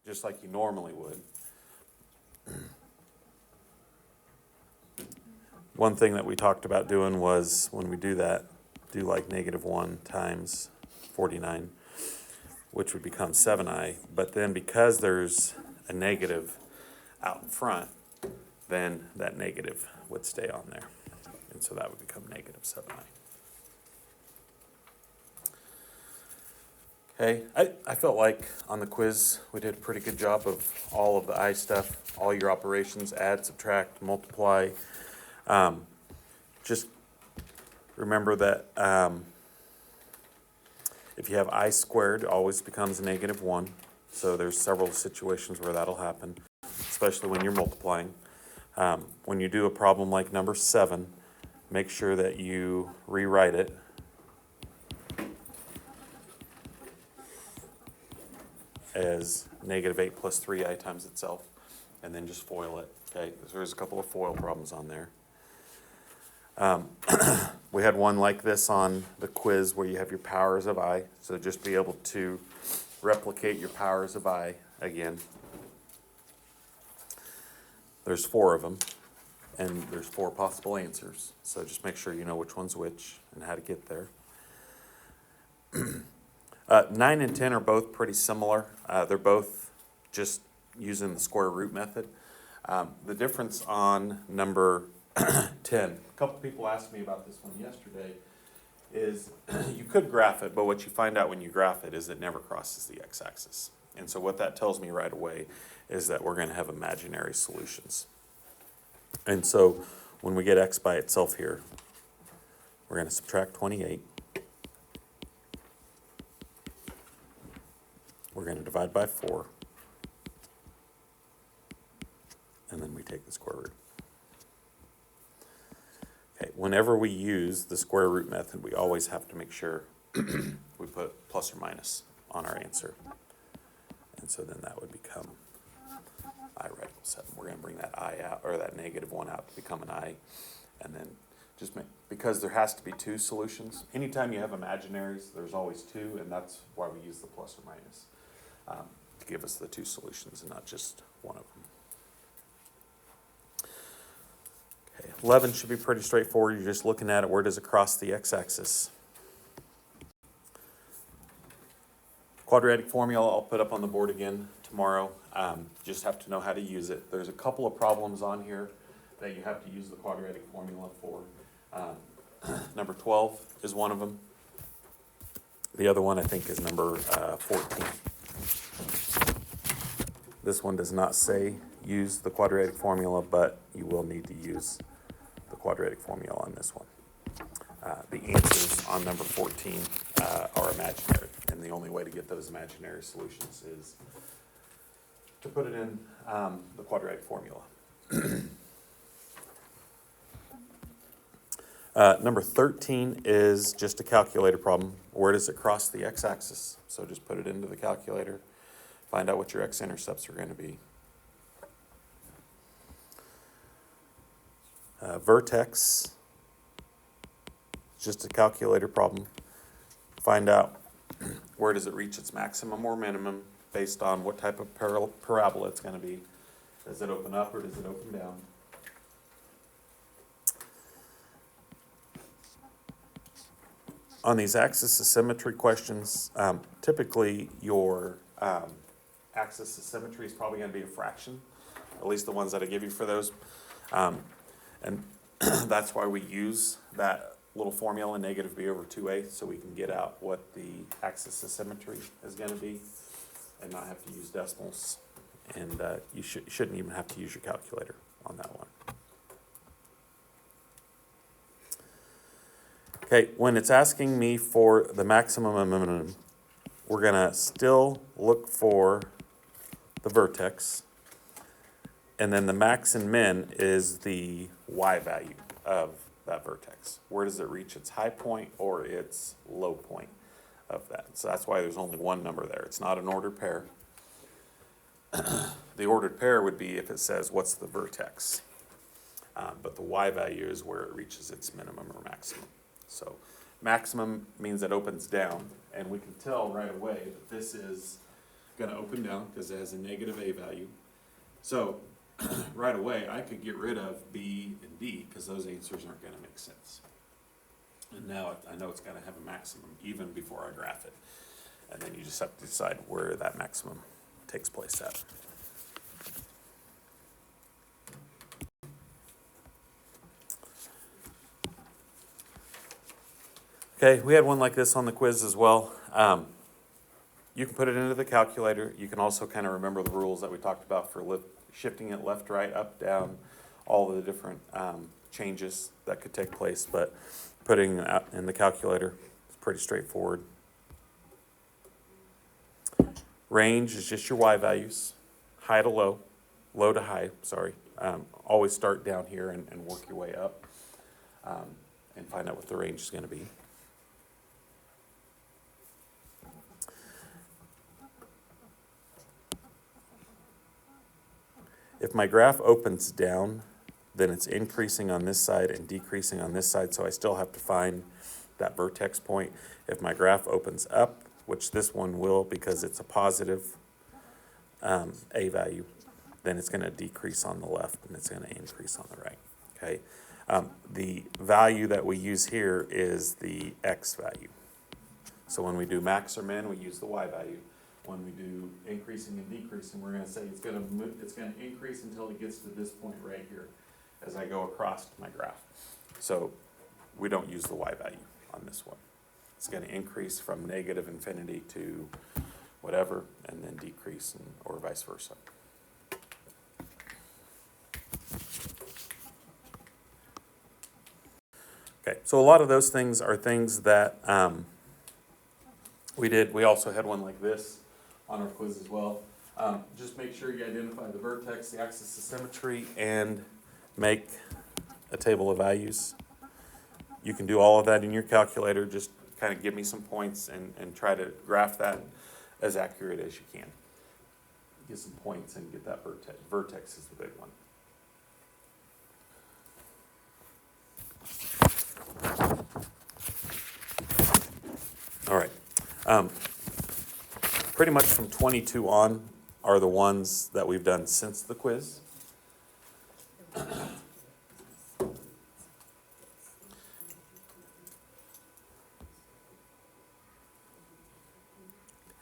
just like you normally would. One thing that we talked about doing was when we do that, do like -1 times 49, which would become 7i. But then because there's a negative out in front, then that negative would stay on there. And so that would become -7i. Okay, I felt like on the quiz we did a pretty good job of all of the I stuff, all your operations, add, subtract, multiply. Just remember that if you have I squared, it always becomes -1. So there's several situations where that'll happen, especially when you're multiplying. When you do a problem like number 7, make sure that you rewrite it as -8 plus 3i times itself, and then just FOIL it. Okay, there's a couple of FOIL problems on there. We had one like this on the quiz where you have your powers of I, so just be able to replicate your powers of I again. There's 4 of them, and there's 4 possible answers, so just make sure you know which one's which and how to get there. 9 and 10 are both pretty similar. They're both just using the square root method. The difference on number 10, a couple people asked me about this one yesterday, is you could graph it, but what you find out when you graph it is it never crosses the x-axis. And so what that tells me right away is that we're going to have imaginary solutions. And so when we get x by itself here, we're going to subtract 28. We're going to divide by 4. And then we take the square root. Okay, whenever we use the square root method, we always have to make sure we put plus or minus on our answer. And so then that would become I radical 7. We're going to bring that I out, or that -1 out to become an I. And then just make, because there has to be 2 solutions. Anytime you have imaginaries, there's always 2, and that's why we use the plus or minus to give us the 2 solutions and not just one of them. 11 should be pretty straightforward. You're just looking at it. Where does it cross the x-axis? Quadratic formula I'll put up on the board again tomorrow. Just have to know how to use it. There's a couple of problems on here that you have to use the quadratic formula for. Number 12 is one of them. The other one I think is number 14. This one does not say use the quadratic formula, but you will need to use the quadratic formula on this one. The answers on number 14 are imaginary, and the only way to get those imaginary solutions is to put it in the quadratic formula. Number 13 is just a calculator problem. Where does it cross the x-axis? So just put it into the calculator, find out what your x-intercepts are going to be. Vertex, just a calculator problem. Find out where does it reach its maximum or minimum based on what type of parabola it's going to be. Does it open up or does it open down? On these axis of symmetry questions, typically your axis of symmetry is probably going to be a fraction, at least the ones that I give you for those. And that's why we use that little formula, -b over 2a, so we can get out what the axis of symmetry is going to be and not have to use decimals. And you shouldn't even have to use your calculator on that one. Okay, when it's asking me for the maximum and minimum, we're going to still look for the vertex. And then the max and min is the y value of that vertex. Where does it reach its high point or its low point of that? So that's why there's only one number there. It's not an ordered pair. The ordered pair would be if it says, what's the vertex? But the y value is where it reaches its minimum or maximum. So maximum means it opens down, and we can tell right away that this is going to open down because it has a negative a value. So right away, I could get rid of B and D because those answers aren't going to make sense. And now I know it's got to have a maximum even before I graph it. And then you just have to decide where that maximum takes place at. Okay, we had one like this on the quiz as well. You can put it into the calculator. You can also kind of remember the rules that we talked about for shifting it left, right, up, down, all the different changes that could take place. But putting it out in the calculator is pretty straightforward. Range is just your y values, high to low, low to high, sorry. Always start down here and work your way up and find out what the range is going to be. If my graph opens down, then it's increasing on this side and decreasing on this side, so I still have to find that vertex point. If my graph opens up, which this one will because it's a positive a value, then it's going to decrease on the left and it's going to increase on the right, okay? The value that we use here is the x value. So when we do max or min, we use the y value. When we do increasing and decreasing, we're going to say it's going to increase until it gets to this point right here as I go across my graph. So we don't use the y value on this one. It's going to increase from negative infinity to whatever, and then decrease, or vice versa. Okay, so a lot of those things are things that we did. We also had one like this on our quiz as well. Just make sure you identify the vertex, the axis of symmetry, and make a table of values. You can do all of that in your calculator. Just kind of give me some points and try to graph that as accurate as you can. Get some points and get that vertex. Vertex is the big one. All right. Pretty much from 22 on are the ones that we've done since the quiz.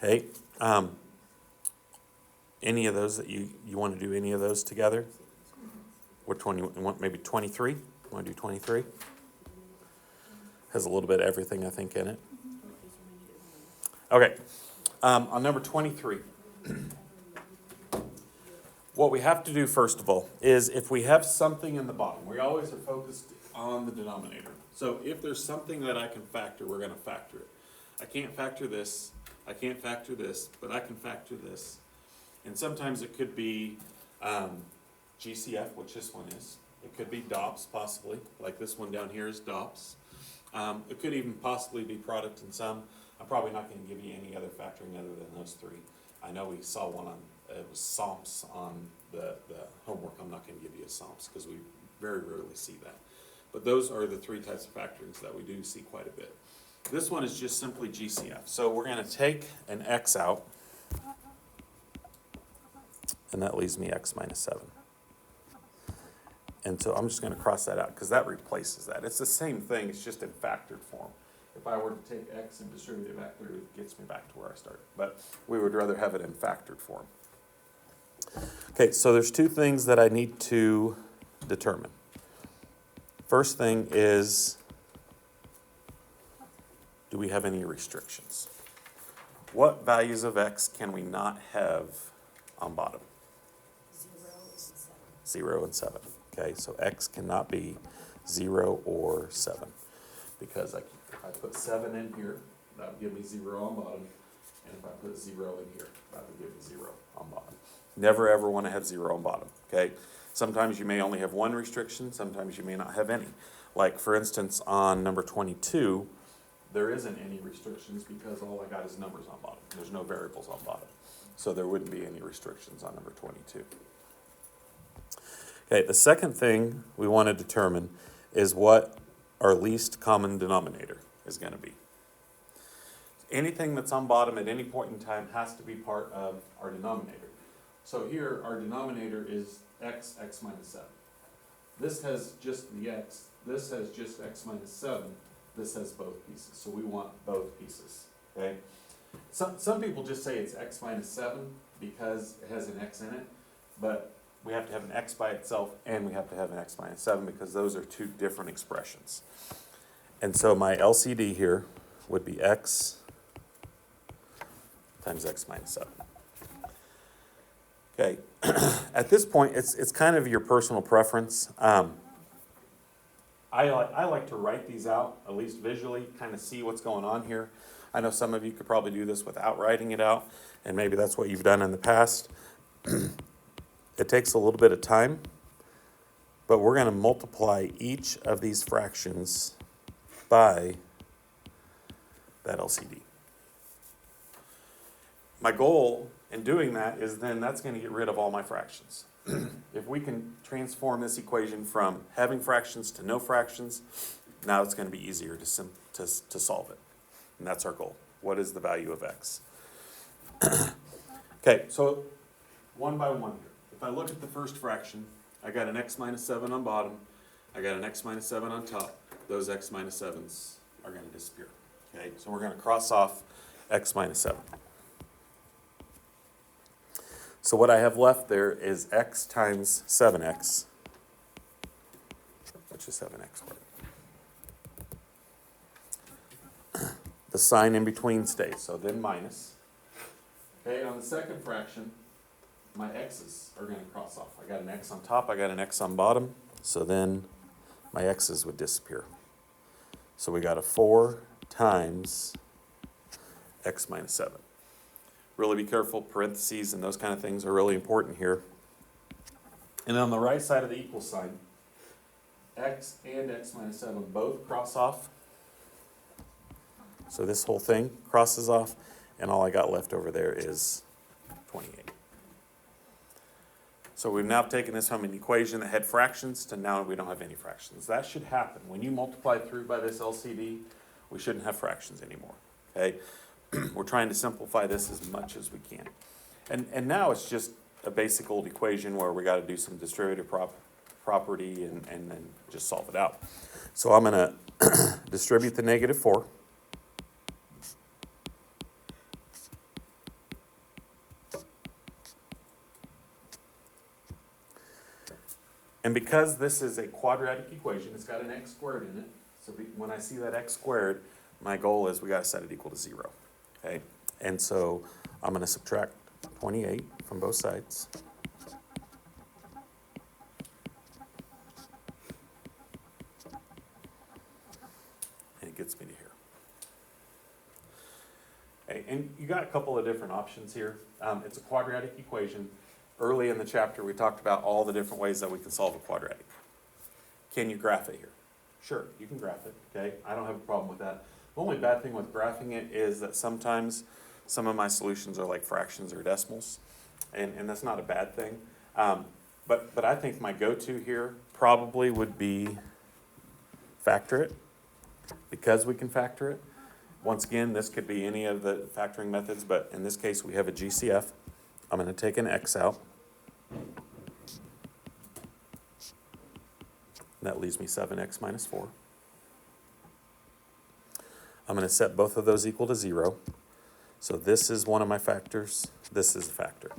Hey, any of those that you want to do any of those together? Which one you want? Maybe 23? You want to do 23? Has a little bit of everything, I think, in it. Okay, on number 23, what we have to do first of all is if we have something in the bottom, we always are focused on the denominator. So if there's something that I can factor, we're going to factor it. I can't factor this, I can't factor this, but I can factor this. And sometimes it could be GCF, which this one is. It could be DOPS possibly, like this one down here is DOPS. It could even possibly be product and sum. I'm probably not going to give you any other factoring other than those three. I know we saw one on, it was SOMPS on the homework. I'm not going to give you a SOMPS because we very rarely see that. But those are the three types of factorings that we do see quite a bit. This one is just simply GCF. So we're going to take an x out, and that leaves me x minus 7. And so I'm just going to cross that out because that replaces that. It's the same thing, it's just in factored form. If I were to take x and distribute it back through, it gets me back to where I started. But we would rather have it in factored form. Okay, so there's two things that I need to determine. First thing is, do we have any restrictions? What values of x can we not have on bottom? 0 and 7. Okay, so x cannot be 0 or 7 because if I put 7 in here, that would give me 0 on bottom, and if I put 0 in here, that would give me 0 on bottom. Never ever want to have 0 on bottom, okay? Sometimes you may only have one restriction, sometimes you may not have any. Like for instance, on number 22, there isn't any restrictions because all I got is numbers on bottom. There's no variables on bottom. So there wouldn't be any restrictions on number 22. Okay, the second thing we want to determine is what our least common denominator is going to be. anything that's on bottom at any point in time has to be part of our denominator. So here, our denominator is x minus 7. This has just the x, this has just x minus 7, this has both pieces, so we want both pieces, okay? Some people just say it's x minus 7 because it has an x in it, but we have to have an x by itself and we have to have an x minus 7 because those are two different expressions. And so my LCD here would be x times x minus 7. Okay, at this point, it's kind of your personal preference. I like to write these out, at least visually, kind of see what's going on here. I know some of you could probably do this without writing it out, and maybe that's what you've done in the past. It takes a little bit of time, but we're going to multiply each of these fractions by that LCD. My goal in doing that is then that's going to get rid of all my fractions. If we can transform this equation from having fractions to no fractions, now it's going to be easier to solve it. And that's our goal. What is the value of x? Okay, so one by one here. If I look at the first fraction, I got an x minus 7 on bottom, I got an x minus 7 on top. Those x minus 7s are going to disappear. Okay, so we're going to cross off x minus 7. So what I have left there is x times 7x, which is 7x squared. The sign in between stays, so then minus. Okay, on the second fraction, my x's are going to cross off. I got an x on top, I got an x on bottom, so then my x's would disappear. So we got a 4 times x minus 7. Really be careful, parentheses and those kind of things are really important here. And on the right side of the equal sign, x and x minus 7 both cross off. So this whole thing crosses off, and all I got left over there is 28. So we've now taken this from an equation that had fractions to now we don't have any fractions. That should happen. When you multiply through by this LCD, we shouldn't have fractions anymore, okay? We're trying to simplify this as much as we can. And now it's just a basic old equation where we got to do some distributive property and then just solve it out. So I'm going to distribute the negative 4. And because this is a quadratic equation, it's got an x squared in it. So when I see that x squared, my goal is we got to set it equal to 0. Okay, and so I'm going to subtract 28 from both sides. And it gets me to here. Okay, and you got a couple of different options here. It's a quadratic equation. Early in the chapter, we talked about all the different ways that we can solve a quadratic. Can you graph it here? Sure, you can graph it, okay? I don't have a problem with that. The only bad thing with graphing it is that sometimes some of my solutions are like fractions or decimals, and that's not a bad thing. But I think my go-to here probably would be factor it, because we can factor it. Once again, this could be any of the factoring methods, but in this case we have a GCF. I'm going to take an x out. That leaves me 7x minus 4. I'm going to set both of those equal to 0. So this is one of my factors. This is a factor.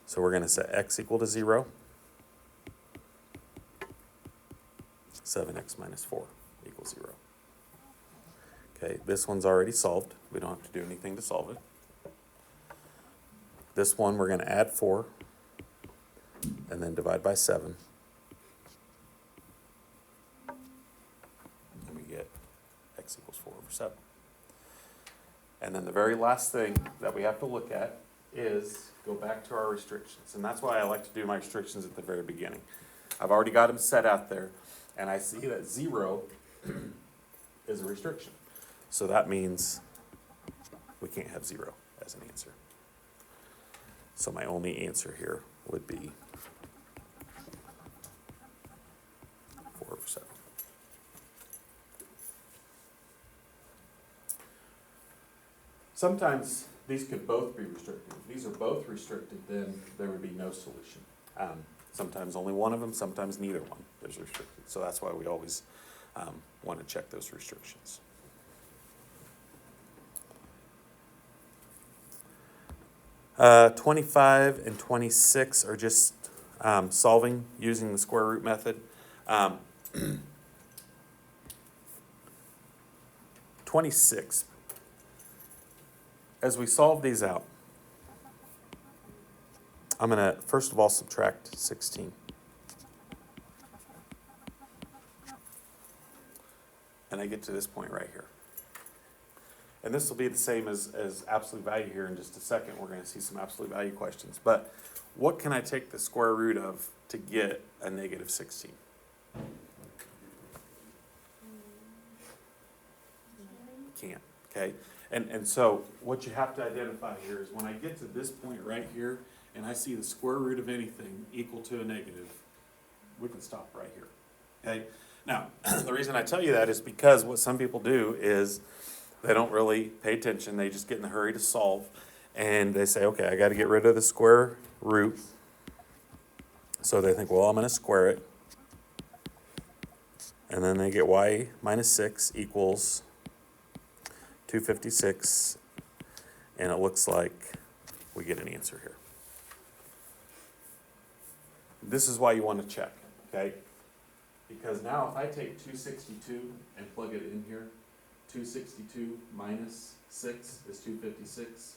So we're going to set x equal to 0. 7x minus 4 equals 0. Okay, this one's already solved. We don't have to do anything to solve it. This one we're going to add 4 and then divide by 7. And we get x equals 4 over 7. And then the very last thing that we have to look at is go back to our restrictions. And that's why I like to do my restrictions at the very beginning. I've already got them set out there, and I see that 0 is a restriction. So that means we can't have 0 as an answer. So my only answer here would be 4 over 7. Sometimes these could both be restricted. If these are both restricted, then there would be no solution. Sometimes only one of them, sometimes neither one is restricted. So that's why we always want to check those restrictions. Uh, 25 and 26 are just solving using the square root method. 26, as we solve these out, I'm going to first of all subtract 16. And I get to this point right here. And this will be the same as absolute value here in just a second. We're going to see some absolute value questions. But what can I take the square root of to get a negative 16? Can't, okay? And so what you have to identify here is when I get to this point right here and I see the square root of anything equal to a negative, we can stop right here, okay? Now, the reason I tell you that is because what some people do is they don't really pay attention. They just get in a hurry to solve. And they say, okay, I got to get rid of the square root. So they think, well, I'm going to square it. And then they get y minus 6 equals 256. And it looks like we get an answer here. This is why you want to check, okay? Because now if I take 262 and plug it in here, 262 minus 6 is 256.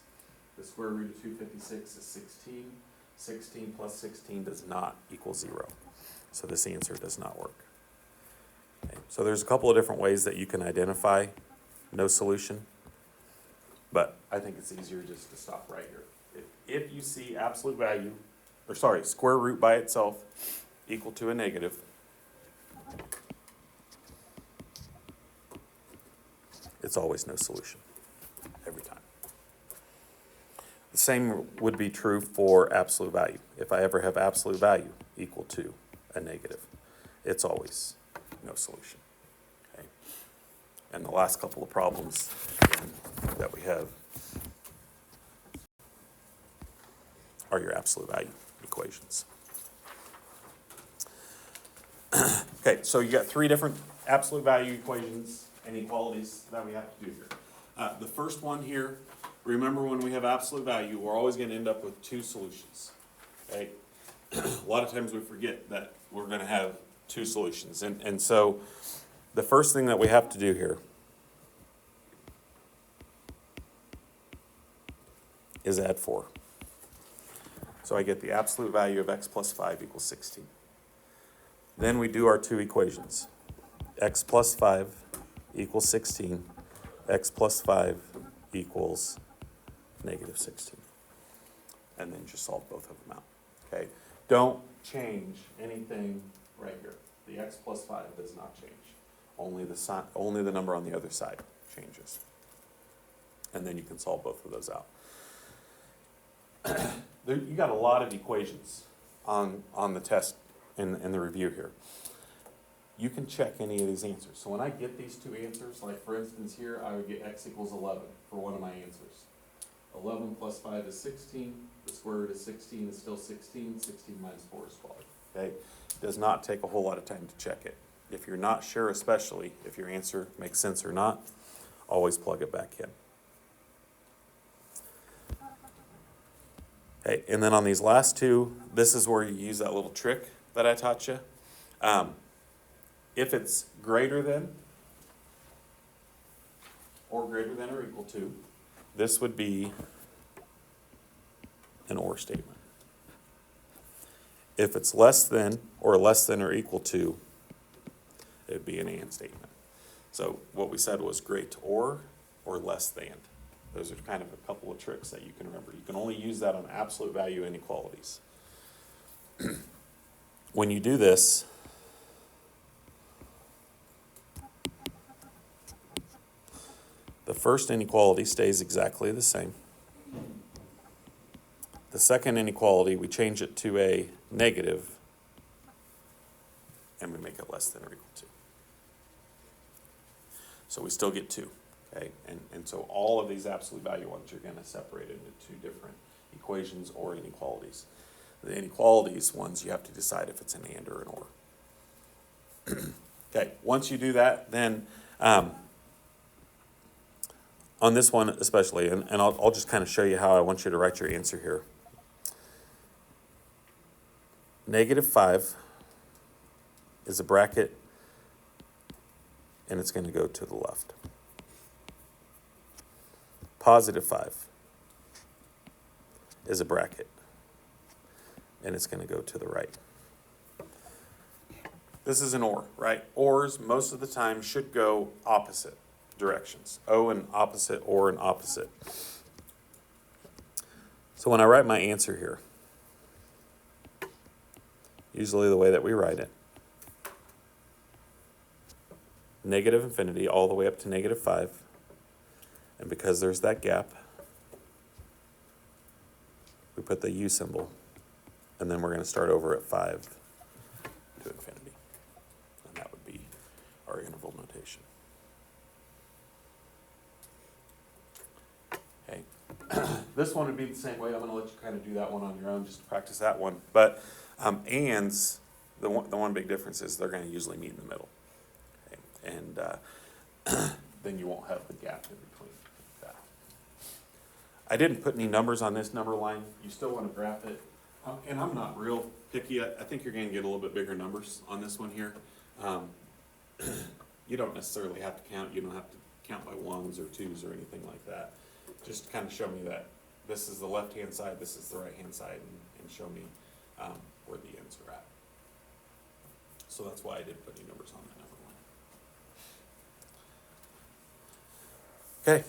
The square root of 256 is 16. 16 plus 16 does not equal 0. So this answer does not work. Okay. So there's a couple of different ways that you can identify no solution. But I think it's easier just to stop right here. If you see absolute value, or sorry, square root by itself equal to a negative, it's always no solution, every time. The same would be true for absolute value. If I ever have absolute value equal to a negative, it's always no solution. Okay? And the last couple of problems that we have are your absolute value equations. Okay, so you got three different absolute value equations and inequalities that we have to do here. The first one here, remember when we have absolute value, we're always going to end up with two solutions. Okay? A lot of times we forget that we're going to have two solutions. And so the first thing that we have to do here is add 4. So I get the absolute value of x plus 5 equals 16. Then we do our two equations. X plus 5 equals 16. X plus 5 equals negative 16. And then just solve both of them out. Okay? Don't change anything right here. The x plus 5 does not change. Only the number on the other side changes. And then you can solve both of those out. You got a lot of equations on the test in the review here. You can check any of these answers. So when I get these two answers, like for instance here, I would get x equals 11 for one of my answers. 11 plus 5 is 16. The square root of 16 is still 16. 16 minus 4 is 12. Okay? It does not take a whole lot of time to check it. If you're not sure, especially if your answer makes sense or not, always plug it back in. Okay, and then on these last two, this is where you use that little trick that I taught you. If it's greater than or equal to, this would be an or statement. If it's less than or equal to, it would be an and statement. So what we said was great or less than. Those are kind of a couple of tricks that you can remember. You can only use that on absolute value inequalities. When you do this, the first inequality stays exactly the same. The second inequality, we change it to a negative, and we make it less than or equal to. So we still get 2. Okay, and so all of these absolute value ones you're gonna separate into two different equations or inequalities. The inequalities ones, you have to decide if it's an and or an or. Okay, once you do that, then on this one especially, and I'll just kind of show you how I want you to write your answer here. -5 is a bracket, and it's going to go to the left. +5 is a bracket, and it's going to go to the right. This is an or, right? Ors most of the time should go opposite directions. O and opposite, or and opposite. So when I write my answer here, usually the way that we write it, -infinity all the way up to -5. And because there's that gap, we put the U symbol, and then we're going to start over at 5 to infinity. And that would be our interval notation. Okay. This one would be the same way. I'm going to let you kind of do that one on your own, just to practice that one. But ands, the one big difference is they're going to usually meet in the middle. Okay. And then you won't have the gap in between that. I didn't put any numbers on this number line. You still want to graph it. And I'm not real picky. I think you're going to get a little bit bigger numbers on this one here. You don't necessarily have to count. You don't have to count by ones or twos or anything like that. Just kind of show me that this is the left-hand side, this is the right-hand side, and show me where the ends are at. So that's why I didn't put any numbers on that number line. Okay.